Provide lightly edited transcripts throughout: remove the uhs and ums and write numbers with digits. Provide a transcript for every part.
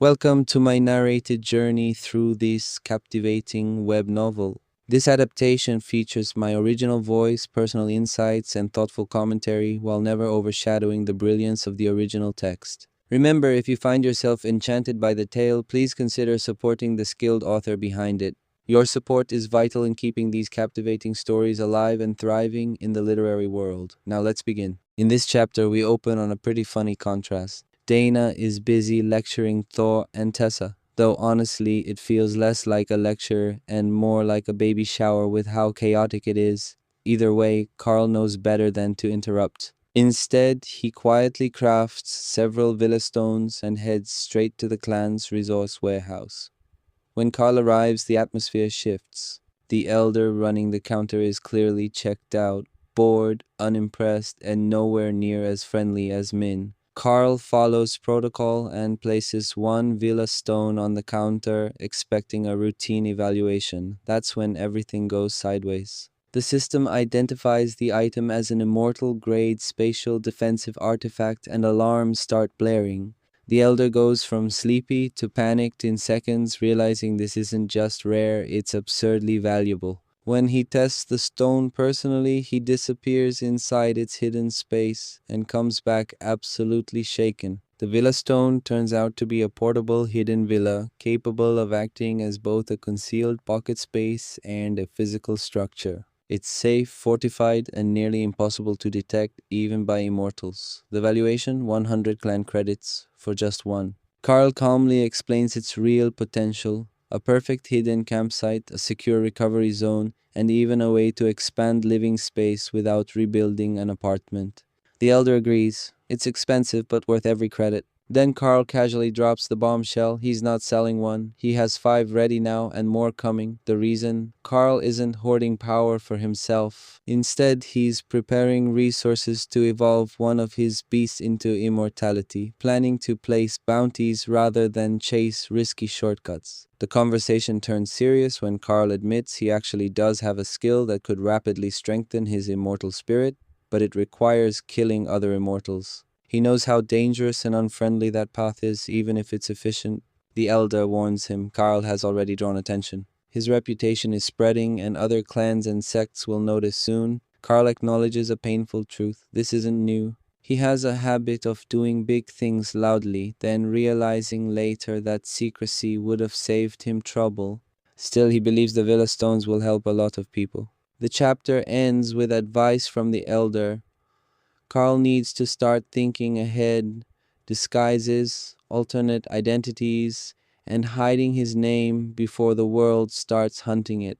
Welcome to my narrated journey through this captivating web novel. This adaptation features my original voice, personal insights, and thoughtful commentary while never overshadowing the brilliance of the original text. Remember, if you find yourself enchanted by the tale, please consider supporting the skilled author behind it. Your support is vital in keeping these captivating stories alive and thriving in the literary world. Now let's begin. In this chapter, we open on a pretty funny contrast. Dana is busy lecturing Thor and Tessa, though honestly it feels less like a lecture and more like a baby shower with how chaotic it is. Either way, Karl knows better than to interrupt. Instead, he quietly crafts several villa stones and heads straight to the clan's resource warehouse. When Karl arrives, the atmosphere shifts. The elder running the counter is clearly checked out, bored, unimpressed, and nowhere near as friendly as Min. Karl follows protocol and places one villa stone on the counter, expecting a routine evaluation. That's when everything goes sideways. The system identifies the item as an immortal grade spatial defensive artifact and alarms start blaring. The elder goes from sleepy to panicked in seconds, realizing this isn't just rare, it's absurdly valuable. When he tests the stone personally, he disappears inside its hidden space and comes back absolutely shaken. The villa stone turns out to be a portable hidden villa, capable of acting as both a concealed pocket space and a physical structure. It's safe, fortified, and nearly impossible to detect even by immortals. The valuation, 100 clan credits for just one. Karl calmly explains its real potential, a perfect hidden campsite, a secure recovery zone, and even a way to expand living space without rebuilding an apartment. The elder agrees. It's expensive but worth every credit. Then Karl casually drops the bombshell. He's not selling one. He has 5 ready now and more coming. The reason? Karl isn't hoarding power for himself. Instead, he's preparing resources to evolve one of his beasts into immortality, planning to place bounties rather than chase risky shortcuts. The conversation turns serious when Karl admits he actually does have a skill that could rapidly strengthen his immortal spirit, but it requires killing other immortals. He knows how dangerous and unfriendly that path is, even if it's efficient. The elder warns him Karl has already drawn attention. His reputation is spreading, and other clans and sects will notice soon. Karl acknowledges a painful truth. This isn't new. He has a habit of doing big things loudly, then realizing later that secrecy would have saved him trouble. Still, he believes the Villa Stones will help a lot of people. The chapter ends with advice from the elder. Karl needs to start thinking ahead, disguises, alternate identities, and hiding his name before the world starts hunting it.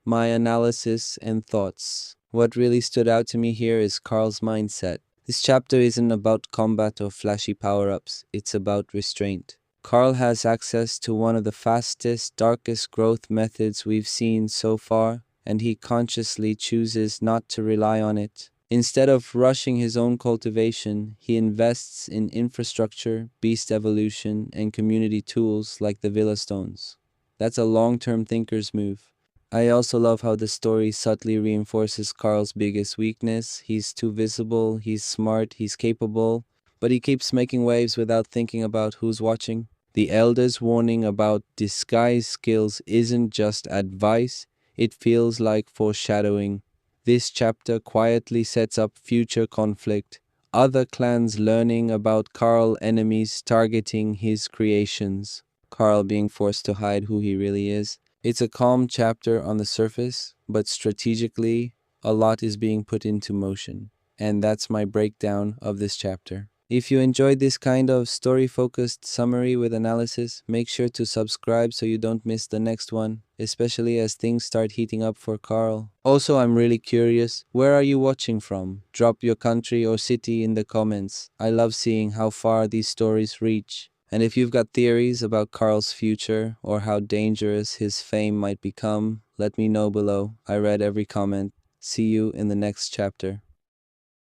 My analysis and thoughts. What really stood out to me here is Karl's mindset. This chapter isn't about combat or flashy power-ups, it's about restraint. Karl has access to one of the fastest, darkest growth methods we've seen so far, and he consciously chooses not to rely on it. Instead of rushing his own cultivation, he invests in infrastructure, beast evolution, and community tools like the Villa Stones. That's a long-term thinker's move. I also love how the story subtly reinforces Karl's biggest weakness. He's too visible, he's smart, he's capable, but he keeps making waves without thinking about who's watching. The elder's warning about disguise skills isn't just advice, it feels like foreshadowing. This chapter quietly sets up future conflict, other clans learning about Karl, enemies targeting his creations, Karl being forced to hide who he really is. It's a calm chapter on the surface, but strategically, a lot is being put into motion. And that's my breakdown of this chapter. If you enjoyed this kind of story-focused summary with analysis, make sure to subscribe so you don't miss the next one, especially as things start heating up for Karl. Also, I'm really curious, where are you watching from? Drop your country or city in the comments. I love seeing how far these stories reach. And if you've got theories about Karl's future or how dangerous his fame might become, let me know below. I read every comment. See you in the next chapter.